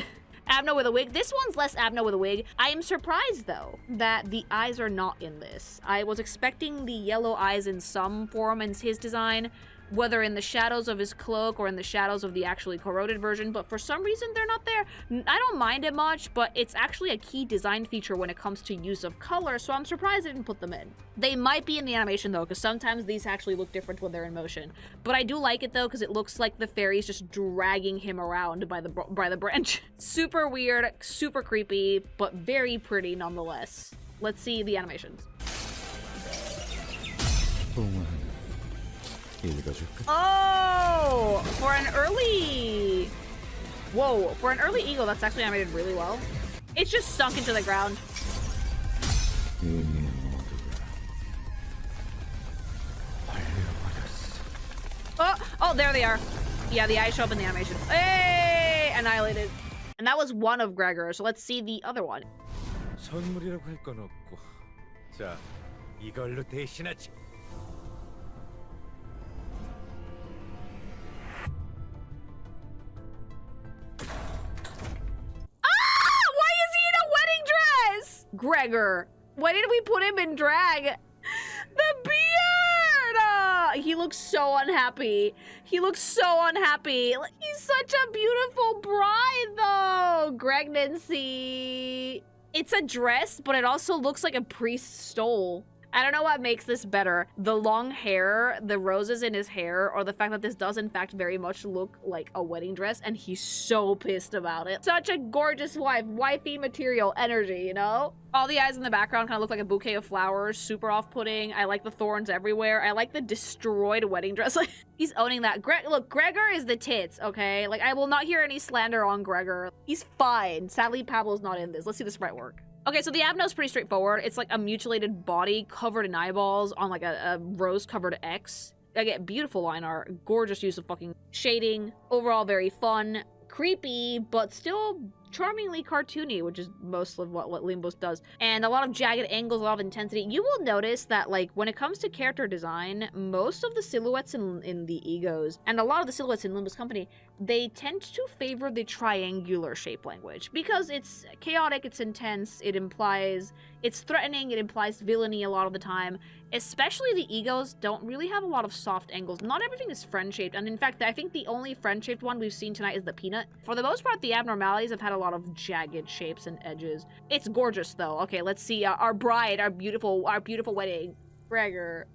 Abno with a wig. This one's less Abno with a wig. I am surprised, though, that the eyes are not in this. I was expecting the yellow eyes in some form in his design, whether in the shadows of his cloak or in the shadows of the actually corroded version, but for some reason they're not there. I don't mind it much, but it's actually a key design feature when it comes to use of color, so I'm surprised I didn't put them in. They might be in the animation though, because sometimes these actually look different when they're in motion. But I do like it though, because it looks like the fairy's just dragging him around by the branch. Super weird, super creepy, but very pretty nonetheless. Let's see the animations. Oh, for an early... Whoa, for an early E.G.O, that's actually animated really well. It's just sunk into the ground. Oh, there they are. Yeah, the eyes show up in the animation. Hey, annihilated. And that was one of Gregor, so let's see the other one. 선물이라고 할 건 없고. 자, 이걸로 대신하지. Gregor, why did we put him in drag? The beard! He looks so unhappy. He looks so unhappy. He's such a beautiful bride, though. Pregnancy. It's a dress, but it also looks like a priest's stole. I don't know what makes this better. The long hair, the roses in his hair, or the fact that this does in fact very much look like a wedding dress, and he's so pissed about it. Such a gorgeous wife, wifey material energy, you know? All the eyes in the background kind of look like a bouquet of flowers, super off-putting. I like the thorns everywhere. I like the destroyed wedding dress. He's owning that. Look, Gregor is the tits, okay? Like, I will not hear any slander on Gregor. He's fine. Sadly, Pablo's not in this. Let's see the sprite work. Okay, so the abno's pretty straightforward. It's like a mutilated body covered in eyeballs on like a rose-covered X. I get beautiful line art, gorgeous use of fucking shading. Overall, very fun, creepy, but still charmingly cartoony, which is most of what LIMBUS does. And a lot of jagged angles, a lot of intensity. You will notice that, like, when it comes to character design, most of the silhouettes in the E.G.O.s, and a lot of the silhouettes in LIMBUS Company, they tend to favor the triangular shape language. Because it's chaotic, it's intense, it's threatening, it implies villainy a lot of the time. Especially the E.G.O.s don't really have a lot of soft angles. Not everything is friend-shaped, and in fact, I think the only friend-shaped one we've seen tonight is the peanut. For the most part, the abnormalities have had a lot of jagged shapes and edges. It's gorgeous, though. Okay, let's see our bride, our beautiful wedding. Gregor,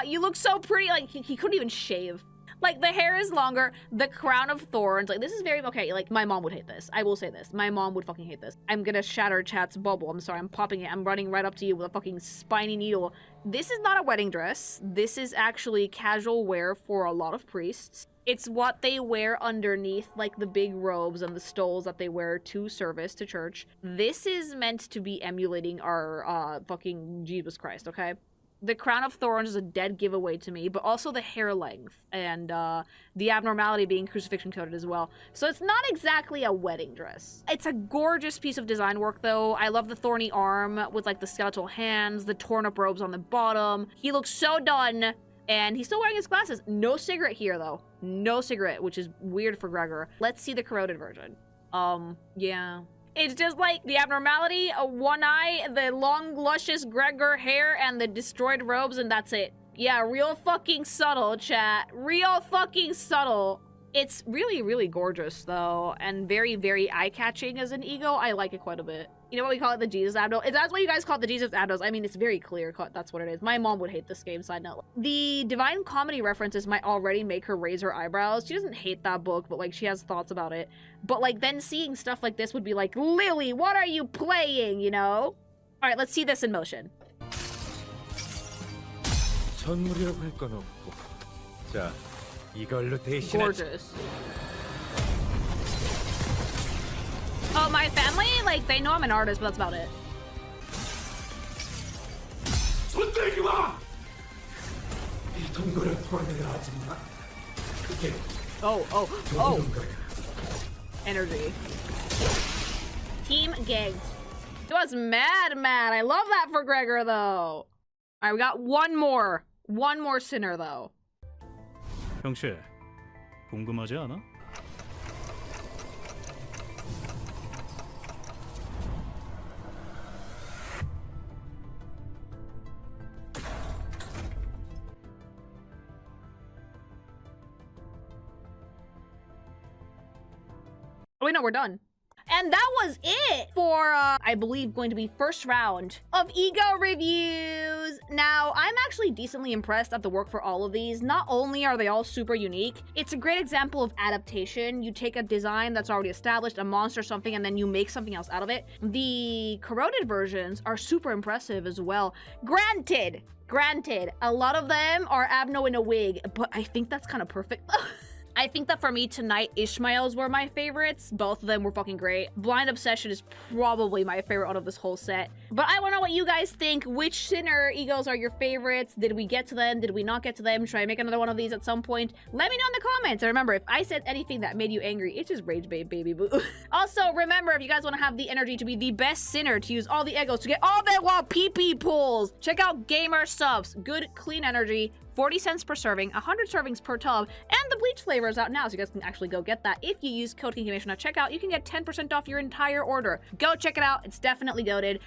you look so pretty. Like he couldn't even shave. Like, the hair is longer, the crown of thorns. Like, this is very, okay, like, my mom would hate this. I will say this. My mom would fucking hate this. I'm gonna shatter chat's bubble. I'm sorry, I'm popping it. I'm running right up to you with a fucking spiny needle. This is not a wedding dress. This is actually casual wear for a lot of priests. It's what they wear underneath, like, the big robes and the stoles that they wear to service, to church. This is meant to be emulating our, fucking Jesus Christ, okay? The crown of thorns is a dead giveaway to me, but also the hair length and the abnormality being crucifixion coded as well. So it's not exactly a wedding dress. It's a gorgeous piece of design work, though. I love the thorny arm with, like, the skeletal hands, the torn up robes on the bottom. He looks so done, and he's still wearing his glasses. No cigarette here, though. No cigarette, which is weird for Gregor. Let's see the corroded version. Yeah. It's just like the abnormality, one eye, the long, luscious Gregor hair, and the destroyed robes, and that's it. Yeah, real fucking subtle, chat. Real fucking subtle. It's really, really gorgeous, though, and very, very eye-catching as an E.G.O. I like it quite a bit. You know what we call it? The Jesus abdo? That's what you guys call it, the Jesus abdos. I mean, it's very clear cut. That's what it is. My mom would hate this game, side note. The Divine Comedy references might already make her raise her eyebrows. She doesn't hate that book, but, like, she has thoughts about it. But, like, then seeing stuff like this would be like, Lily, what are you playing, you know? Alright, let's see this in motion. 선물이라고 할 건 없고. 자, 이걸로 대신하지. Gorgeous. Oh, my family? Like, they know I'm an artist, but that's about it. 손들지 마! 이 동굴을 보내려 하지 마. 그게 Oh. Energy. Team gagged. It was mad. I love that for Gregor, though. Alright, we got one more. One more sinner, though. 형씨, 궁금하지 않아? Oh, wait, no, we're done. And that was it for, I believe, going to be first round of E.G.O. reviews. Now, I'm actually decently impressed at the work for all of these. Not only are they all super unique, it's a great example of adaptation. You take a design that's already established, a monster or something, and then you make something else out of it. The corroded versions are super impressive as well. Granted, a lot of them are Abno in a wig, but I think that's kind of perfect. I think that for me tonight, Ishmael's were my favorites. Both of them were fucking great. Blind Obsession is probably my favorite out of this whole set. But I want to know what you guys think. Which Sinner E.G.O.s are your favorites? Did we get to them? Did we not get to them? Should I make another one of these at some point? Let me know in the comments. And remember, if I said anything that made you angry, it's just rage bait, baby boo. Also, remember, if you guys want to have the energy to be the best Sinner, to use all the E.G.O.s to get all the pee-pee pulls, check out Gamer Subs. Good, clean energy. 40 cents per serving, 100 servings per tub, and the bleach flavor is out now, so you guys can actually go get that. If you use code KINGAMATION at checkout, you can get 10% off your entire order. Go check it out. It's definitely goated.